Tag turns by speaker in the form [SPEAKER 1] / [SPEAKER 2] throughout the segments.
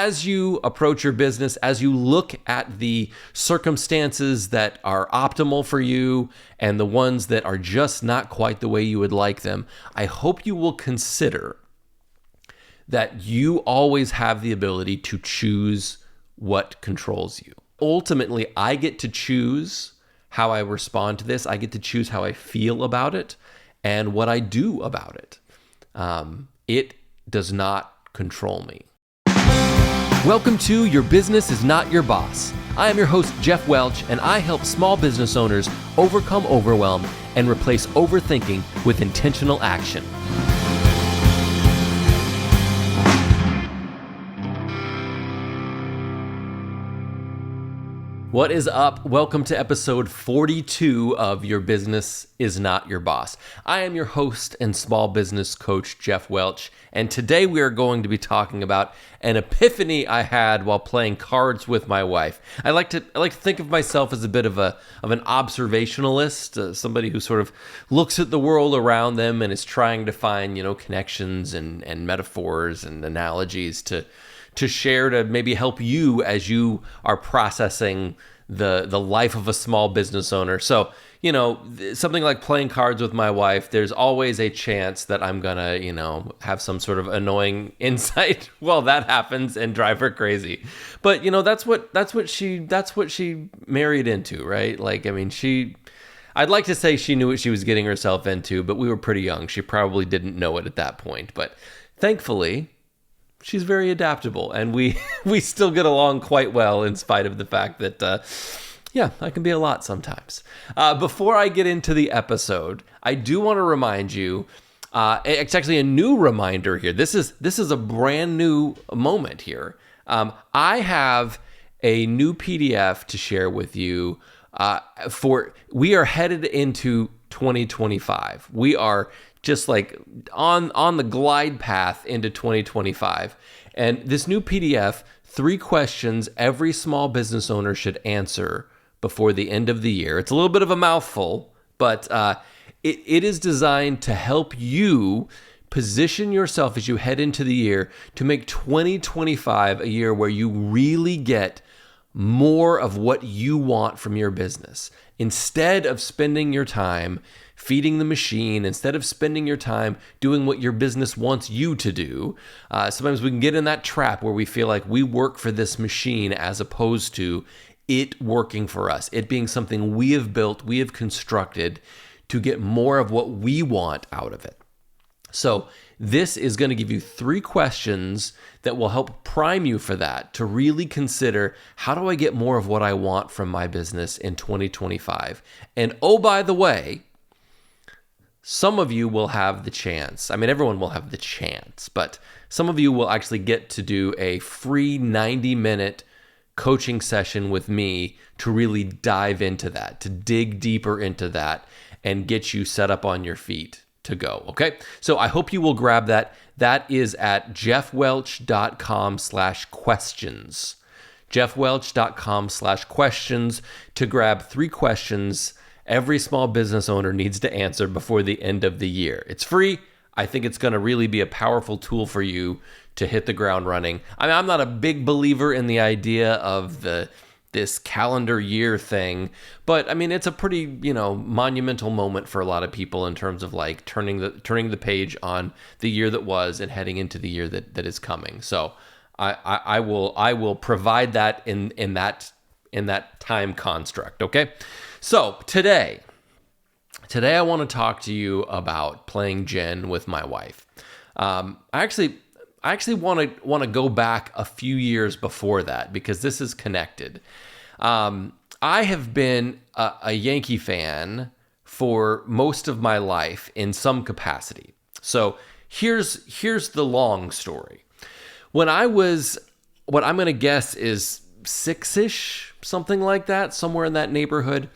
[SPEAKER 1] as you approach your business, as you look at the circumstances that are optimal for you and the ones that are just not quite the way you would like them, I hope you will consider that you always have the ability to choose what controls you. Ultimately, I get to choose how I respond to this. I get to choose how I feel about it and what I do about it. It does not control me. Welcome to Your Business is Not Your Boss. I am your host, Geoff Welch, and I help small business owners overcome overwhelm and replace overthinking with intentional action. What is up? Welcome to episode 42 of Your Business is Not Your Boss. I am your host and small business coach, Geoff Welch, and today we are going to be talking about an epiphany I had while playing cards with my wife. I like to think of myself as a bit of an observationalist, somebody who sort of looks at the world around them and is trying to find, connections and metaphors and analogies to share to maybe help you as you are processing the life of a small business owner. So, something like playing cards with my wife, there's always a chance that I'm gonna, have some sort of annoying insight while that happens and drive her crazy. But, that's what she married into, right? I'd like to say she knew what she was getting herself into, but we were pretty young. She probably didn't know it at that point. But thankfully, she's very adaptable, and we still get along quite well in spite of the fact that, I can be a lot sometimes. Before I get into the episode, I do want to remind you, it's actually a new reminder here. This is a brand new moment here. I have a new PDF to share with you. We are headed into 2025. We are just like on the glide path into 2025. And this new PDF, 3 questions every small business owner should answer before the end of the year. It's a little bit of a mouthful, but it is designed to help you position yourself as you head into the year to make 2025 a year where you really get more of what you want from your business. Instead of spending your time feeding the machine, instead of spending your time doing what your business wants you to do, sometimes we can get in that trap where we feel like we work for this machine as opposed to it working for us, it being something we have built, we have constructed to get more of what we want out of it. So this is going to give you 3 questions that will help prime you for that, to really consider, how do I get more of what I want from my business in 2025? And oh, by the way, some of you will have the chance. I mean, everyone will have the chance, but some of you will actually get to do a free 90-minute coaching session with me to really dive into that, to dig deeper into that and get you set up on your feet to go. Okay. So I hope you will grab that. That is at jeffwelch.com/questions. jeffwelch.com/questions to grab 3 questions every small business owner needs to answer before the end of the year. It's free. I think it's going to really be a powerful tool for you to hit the ground running. I mean, I'm not a big believer in the idea of this calendar year thing, but I mean, it's a pretty, monumental moment for a lot of people in terms of like turning the page on the year that was and heading into the year that is coming. So I will provide that in that time construct. Okay. So today I want to talk to you about playing Jen with my wife. I actually want to go back a few years before that because this is connected. I have been a Yankee fan for most of my life in some capacity. So here's the long story. When I was, what I'm going to guess is 6-ish, something like that, somewhere in that neighborhood,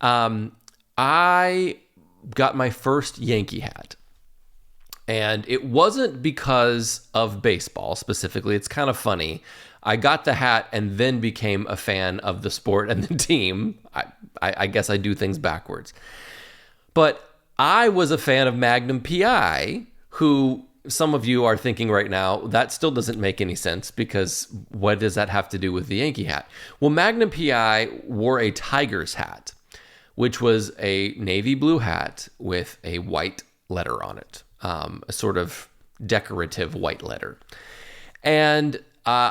[SPEAKER 1] I got my first Yankee hat. And it wasn't because of baseball specifically. It's kind of funny. I got the hat and then became a fan of the sport and the team. I guess I do things backwards. But I was a fan of Magnum PI, who some of you are thinking right now, that still doesn't make any sense, because what does that have to do with the Yankee hat? Well, Magnum PI wore a Tigers hat, which was a navy blue hat with a white letter on it, a sort of decorative white letter. And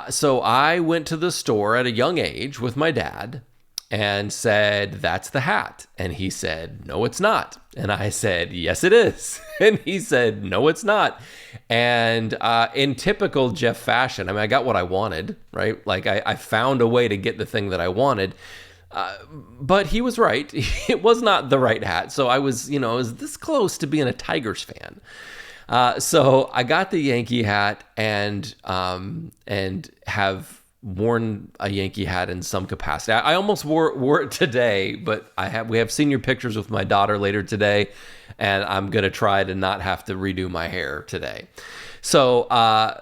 [SPEAKER 1] so I went to the store at a young age with my dad and said, "That's the hat." And he said, "No, it's not." And I said, "Yes, it is." And he said, "No, it's not." And in typical Geoff fashion, I mean, I got what I wanted, right? Like I found a way to get the thing that I wanted. But he was right. It was not the right hat. So I was this close to being a Tigers fan. So I got the Yankee hat and have worn a Yankee hat in some capacity. I almost wore it today, but we have senior pictures with my daughter later today, and I'm gonna try to not have to redo my hair today. So,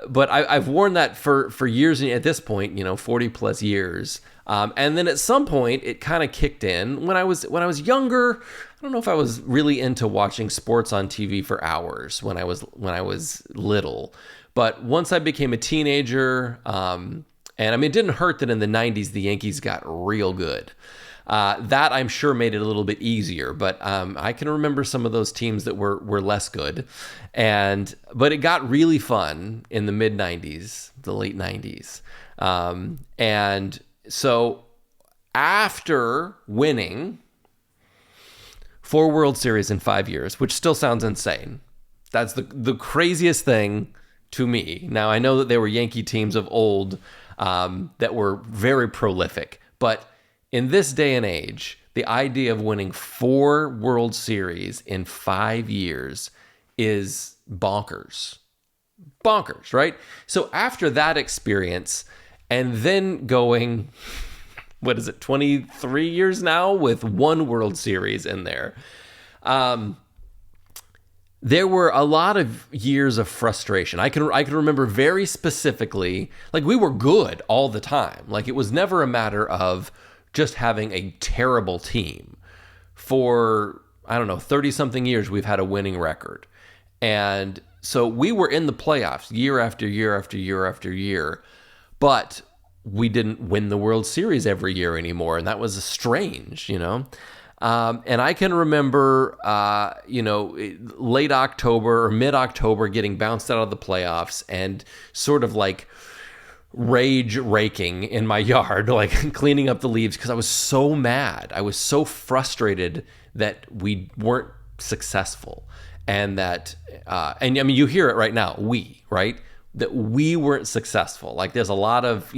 [SPEAKER 1] but I've worn that for years, and at this point, 40 plus years. And then at some point, it kind of kicked in when I was younger. I don't know if I was really into watching sports on TV for hours when I was little, but once I became a teenager, and I mean, it didn't hurt that in the 90s, the Yankees got real good. That I'm sure made it a little bit easier, but I can remember some of those teams that were less good. But it got really fun in the mid 90s, the late 90s. And so after winning 4 World Series in 5 years, which still sounds insane, that's the craziest thing to me. Now, I know that there were Yankee teams of old that were very prolific, but in this day and age, the idea of winning 4 World Series in 5 years is bonkers. Bonkers, right? So after that experience, and then going, 23 years now with 1 World Series in there, there were a lot of years of frustration. I can remember very specifically, like, we were good all the time. Like, it was never a matter of just having a terrible team. For, 30-something years, we've had a winning record. And so we were in the playoffs year after year after year after year, but we didn't win the World Series every year anymore. And that was strange, And I can remember, late October or mid-October getting bounced out of the playoffs and sort of like rage raking in my yard, like cleaning up the leaves, because I was so mad. I was so frustrated that we weren't successful. And that, and I mean, you hear it right now, right? That we weren't successful. Like, there's a lot of,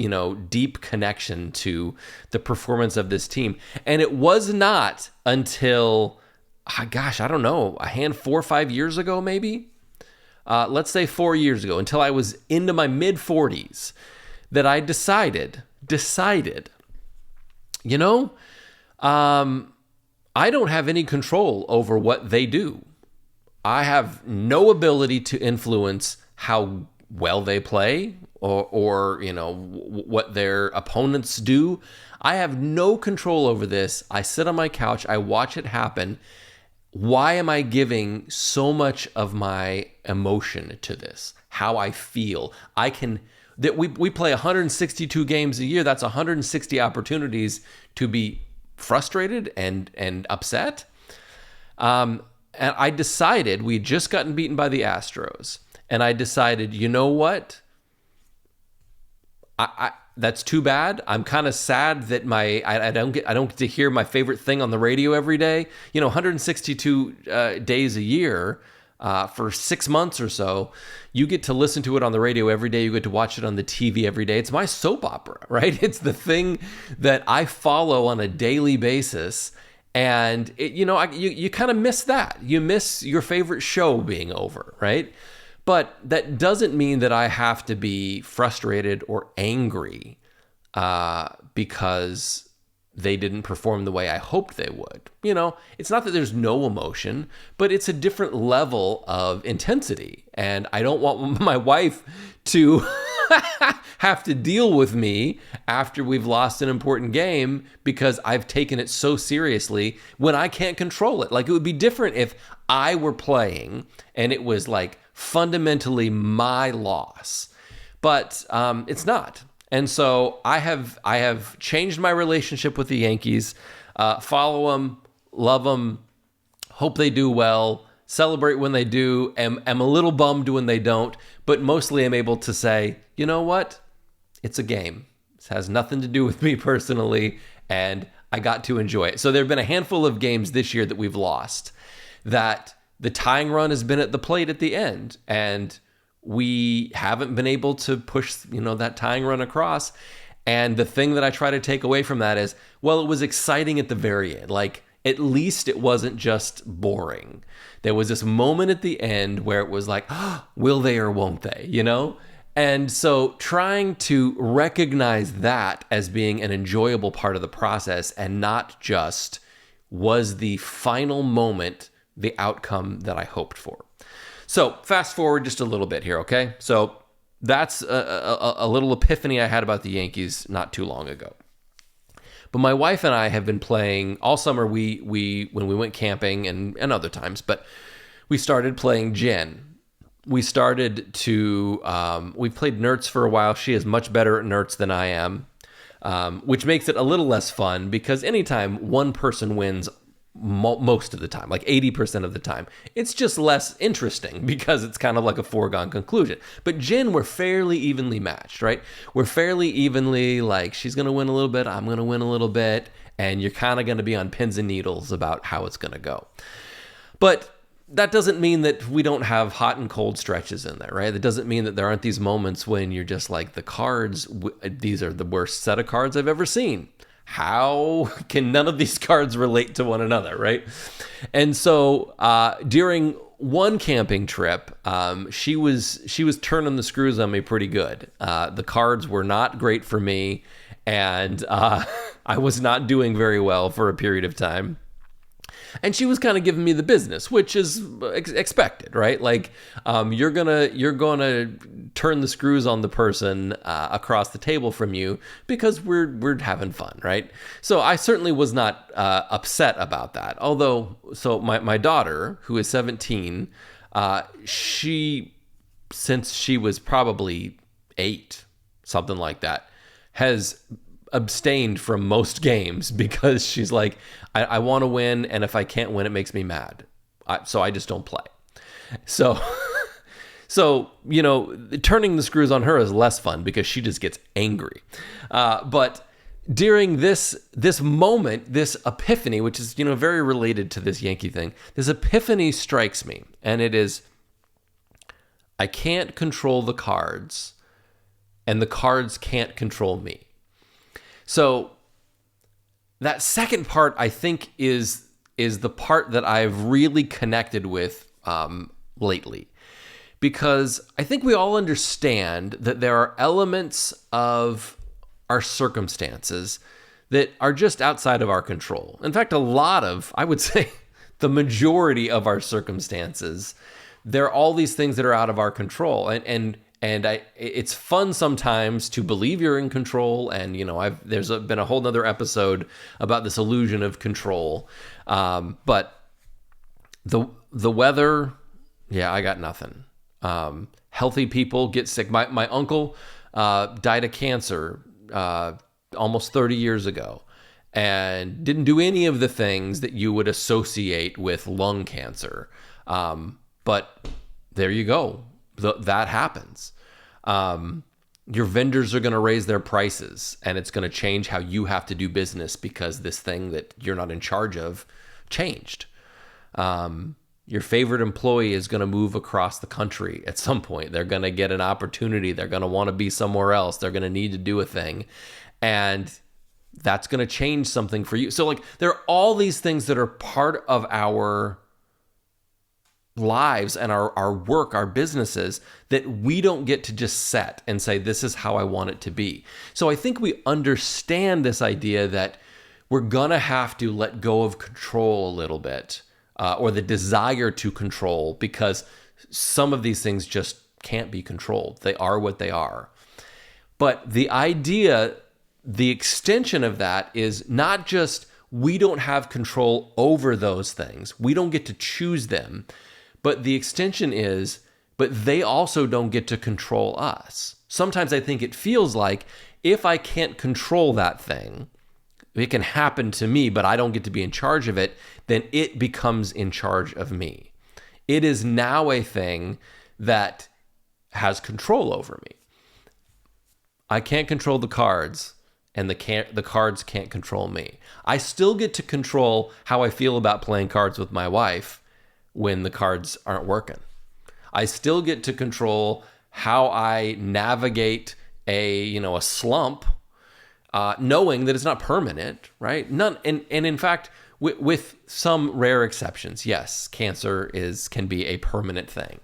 [SPEAKER 1] deep connection to the performance of this team. And it was not until, I don't know, 4 or 5 years ago, maybe? Let's say 4 years ago, until I was into my mid-40s, that I decided, I don't have any control over what they do. I have no ability to influence how well they play or what their opponents do. I have no control over this. I sit on my couch, I watch it happen. Why am I giving so much of my emotion to this? How I feel. We play 162 games a year. That's 160 opportunities to be frustrated and upset. And I decided, we had just gotten beaten by the Astros. And I decided, you know what? That's too bad. I'm kind of sad that I don't get to hear my favorite thing on the radio every day. 162 days a year for 6 months or so. You get to listen to it on the radio every day. You get to watch it on the TV every day. It's my soap opera, right? It's the thing that I follow on a daily basis. And you kind of miss that. You miss your favorite show being over, right? But that doesn't mean that I have to be frustrated or angry because they didn't perform the way I hoped they would. It's not that there's no emotion, but it's a different level of intensity. And I don't want my wife to have to deal with me after we've lost an important game because I've taken it so seriously when I can't control it. Like, it would be different if I were playing and it was like fundamentally my loss. But it's not. And so I have changed my relationship with the Yankees. Follow them, love them, hope they do well, celebrate when they do, am a little bummed when they don't, but mostly I'm able to say, you know what? It's a game. This has nothing to do with me personally, and I got to enjoy it. So there have been a handful of games this year that we've lost, that the tying run has been at the plate at the end, and we haven't been able to push, that tying run across. And the thing that I try to take away from that is, well, it was exciting at the very end. Like, at least it wasn't just boring. There was this moment at the end where it was like, oh, will they or won't they, And so trying to recognize that as being an enjoyable part of the process and not just was the final moment the outcome that I hoped for. So fast forward just a little bit here, okay? So that's a little epiphany I had about the Yankees not too long ago. But my wife and I have been playing all summer. We when we went camping and other times, but we started playing gin. We started to, we've played Nerds for a while. She is much better at Nerds than I am, which makes it a little less fun because anytime one person wins most of the time, like 80% of the time, it's just less interesting because it's kind of like a foregone conclusion. But gin, we're fairly evenly matched, right? We're fairly evenly, like, she's going to win a little bit, I'm going to win a little bit, and you're kind of going to be on pins and needles about how it's going to go. But that doesn't mean that we don't have hot and cold stretches in there, right? That doesn't mean that there aren't these moments when you're just like, the cards, these are the worst set of cards I've ever seen. How can none of these cards relate to one another, right? And so during one camping trip, she was turning the screws on me pretty good. The cards were not great for me, and I was not doing very well for a period of time. And she was kind of giving me the business, which is expected, right? Like, you're gonna turn the screws on the person across the table from you because we're having fun, right? So I certainly was not upset about that. Although, so my daughter, who is 17, since she was probably 8, something like that, has abstained from most games because she's like, I want to win, and if I can't win, it makes me mad. So I just don't play. So turning the screws on her is less fun because she just gets angry. But during this moment, this epiphany, which is very related to this Yankee thing, this epiphany strikes me, and it is, I can't control the cards, and the cards can't control me. So that second part, I think, is the part that I've really connected with lately, because I think we all understand that there are elements of our circumstances that are just outside of our control. In fact, I would say the majority of our circumstances, there are all these things that are out of our control, and it's fun sometimes to believe you're in control, and there's been a whole nother episode about this illusion of control. But the weather, I got nothing. Healthy people get sick. My uncle died of cancer almost 30 years ago, and didn't do any of the things that you would associate with lung cancer. But there you go. That happens. Your vendors are going to raise their prices, and it's going to change how you have to do business because this thing that you're not in charge of changed. Your favorite employee is going to move across the country at some point. They're going to get an opportunity. They're going to want to be somewhere else. They're going to need to do a thing, and that's going to change something for you. So, like, there are all these things that are part of our lives and our work, our businesses, that we don't get to just set and say, this is how I want it to be. So I think we understand this idea that we're going to have to let go of control a little bit, or the desire to control, because some of these things just can't be controlled. They are what they are. But the idea, the extension of that is not just we don't have control over those things. We don't get to choose them. But the extension is, but they also don't get to control us. Sometimes I think it feels like if I can't control that thing, it can happen to me, but I don't get to be in charge of it, then it becomes in charge of me. It is now a thing that has control over me. I can't control the cards, and the cards can't control me. I still get to control how I feel about playing cards with my wife when the cards aren't working. I still get to control how I navigate a slump, knowing that it's not permanent, right? And in fact, with some rare exceptions, yes, cancer can be a permanent thing.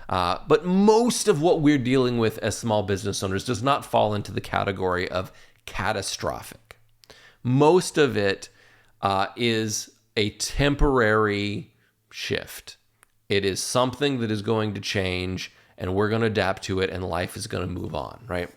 [SPEAKER 1] But most of what we're dealing with as small business owners does not fall into the category of catastrophic. Most of it is a temporary shift. It is something that is going to change, and we're going to adapt to it, and life is going to move on, right?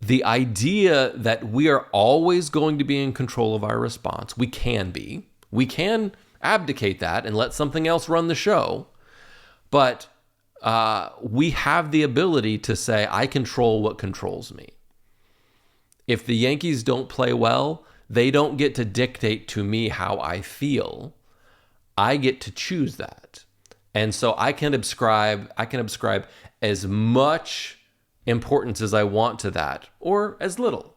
[SPEAKER 1] The idea that we are always going to be in control of our response, we can be. We can abdicate that and let something else run the show, but we have the ability to say, I control what controls me. If the Yankees don't play well, they don't get to dictate to me how I feel. I get to choose that. And so I can ascribe as much importance as I want to that, or as little.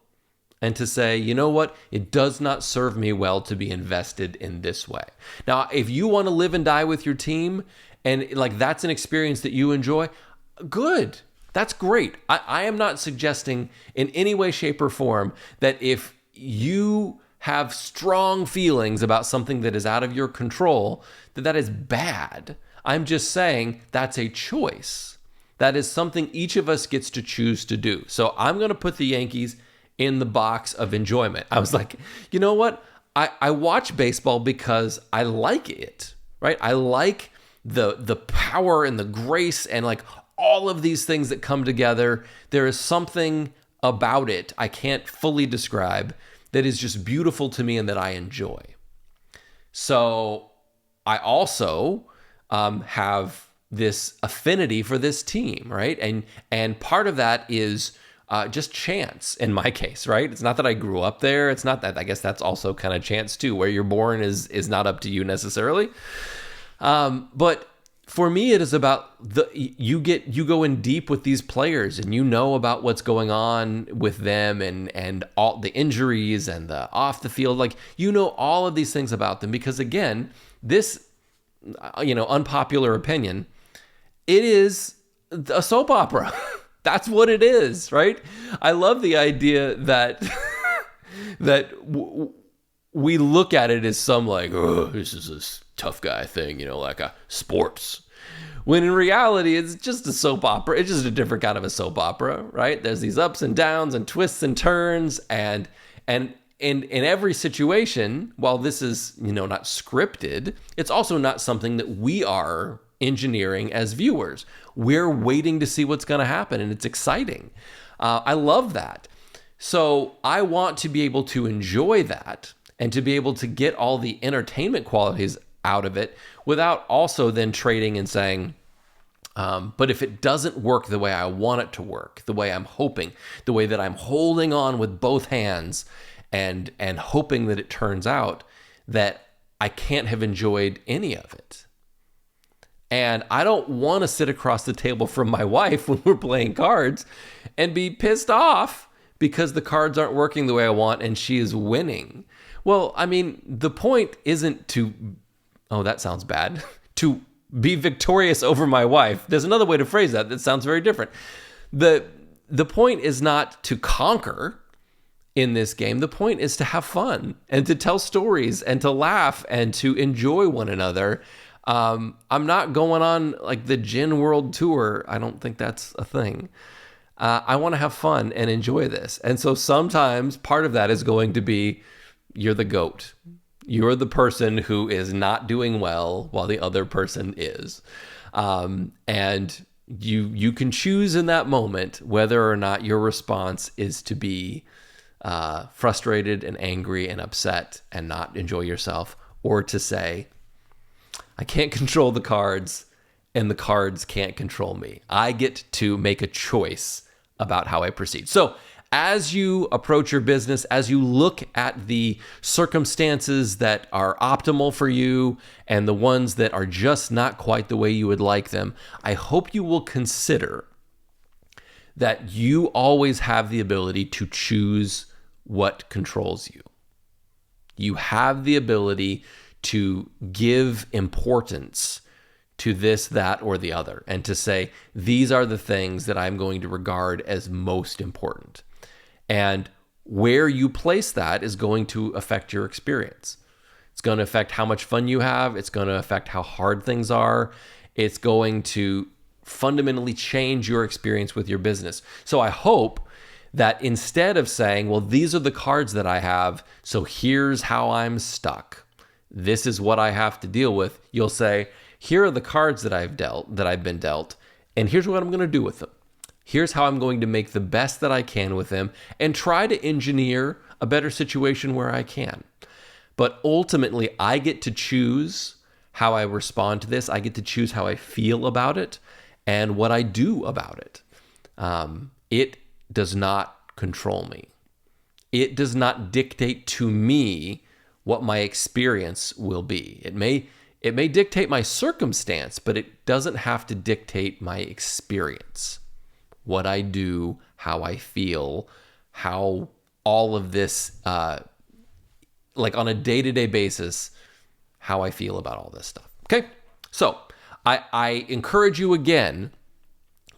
[SPEAKER 1] And to say, you know what? It does not serve me well to be invested in this way. Now, if you want to live and die with your team, and like that's an experience that you enjoy, good. That's great. I am not suggesting in any way, shape, or form that if you have strong feelings about something that is out of your control, that is bad. I'm just saying that's a choice. That is something each of us gets to choose to do. So I'm going to put the Yankees in the box of enjoyment. I was like, you know what? I watch baseball because I like it, right? I like the power and the grace and like all of these things that come together. There is something about it I can't fully describe that is just beautiful to me and that I enjoy. So I also have this affinity for this team, right? And part of that is just chance in my case, right? It's not that I grew up there. It's not that, I guess that's also kind of chance too. Where you're born is not up to you necessarily. But for me, it is about you go in deep with these players and you know about what's going on with them and all the injuries and the off the field, like, you know, all of these things about them, because again, this, unpopular opinion, it is a soap opera. That's what it is, right? I love the idea that we look at it as some like, oh, this is a tough guy thing, like a sports. When in reality, it's just a soap opera. It's just a different kind of a soap opera, right? There's these ups and downs and twists and turns, and in every situation, while this is, not scripted, it's also not something that we are engineering as viewers. We're waiting to see what's going to happen, and it's exciting. I love that. So I want to be able to enjoy that and to be able to get all the entertainment qualities out of it without also then trading and saying, but if it doesn't work the way I want it to work, the way I'm hoping, the way that I'm holding on with both hands and hoping that it turns out, that I can't have enjoyed any of it. And I don't want to sit across the table from my wife when we're playing cards and be pissed off because the cards aren't working the way I want and she is winning. Well, I mean, the point isn't to, that sounds bad, to be victorious over my wife. There's another way to phrase that that sounds very different. The point is not to conquer in this game. The point is to have fun and to tell stories and to laugh and to enjoy one another. I'm not going on like the Gin World Tour. I don't think that's a thing. I want to have fun and enjoy this. And so sometimes part of that is going to be, you're the GOAT. You're the person who is not doing well while the other person is. And you can choose in that moment whether or not your response is to be frustrated and angry and upset and not enjoy yourself, or to say, I can't control the cards, and the cards can't control me. I get to make a choice about how I proceed. So as you approach your business, as you look at the circumstances that are optimal for you and the ones that are just not quite the way you would like them, I hope you will consider that you always have the ability to choose what controls you. You have the ability to give importance to this, that, or the other, and to say, these are the things that I'm going to regard as most important. And where you place that is going to affect your experience. It's going to affect how much fun you have. It's going to affect how hard things are. It's going to fundamentally change your experience with your business. So I hope that instead of saying, well, these are the cards that I have, so here's how I'm stuck, this is what I have to deal with, you'll say, here are the cards that I've been dealt, and here's what I'm going to do with them. Here's how I'm going to make the best that I can with them and try to engineer a better situation where I can. But ultimately, I get to choose how I respond to this. I get to choose how I feel about it and what I do about it. It does not control me. It does not dictate to me what my experience will be. It may dictate my circumstance, but it doesn't have to dictate my experience. What I do, how I feel, how all of this, like on a day-to-day basis, how I feel about all this stuff. Okay? So I encourage you again,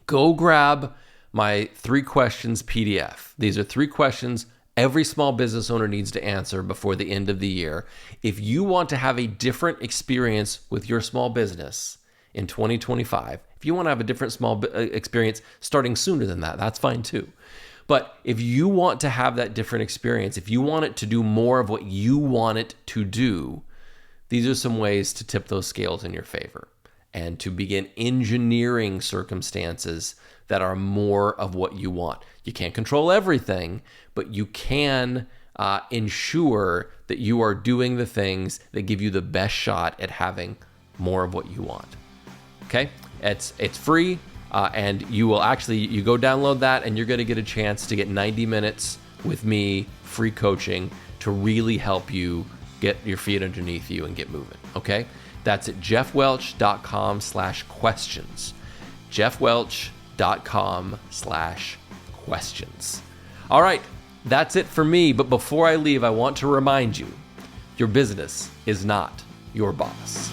[SPEAKER 1] go grab my 3 questions PDF. These are 3 questions every small business owner needs to answer before the end of the year. If you want to have a different experience with your small business in 2025, if you want to have a different small experience starting sooner than that, that's fine too. But if you want to have that different experience, if you want it to do more of what you want it to do, these are some ways to tip those scales in your favor and to begin engineering circumstances that are more of what you want. You can't control everything, but you can ensure that you are doing the things that give you the best shot at having more of what you want. Okay? It's free, and you go download that, and you're going to get a chance to get 90 minutes with me, free coaching, to really help you get your feet underneath you and get moving. Okay? That's at jeffwelch.com/questions. jeffwelch.com/questions. All right, that's it for me. But before I leave, I want to remind you, your business is not your boss.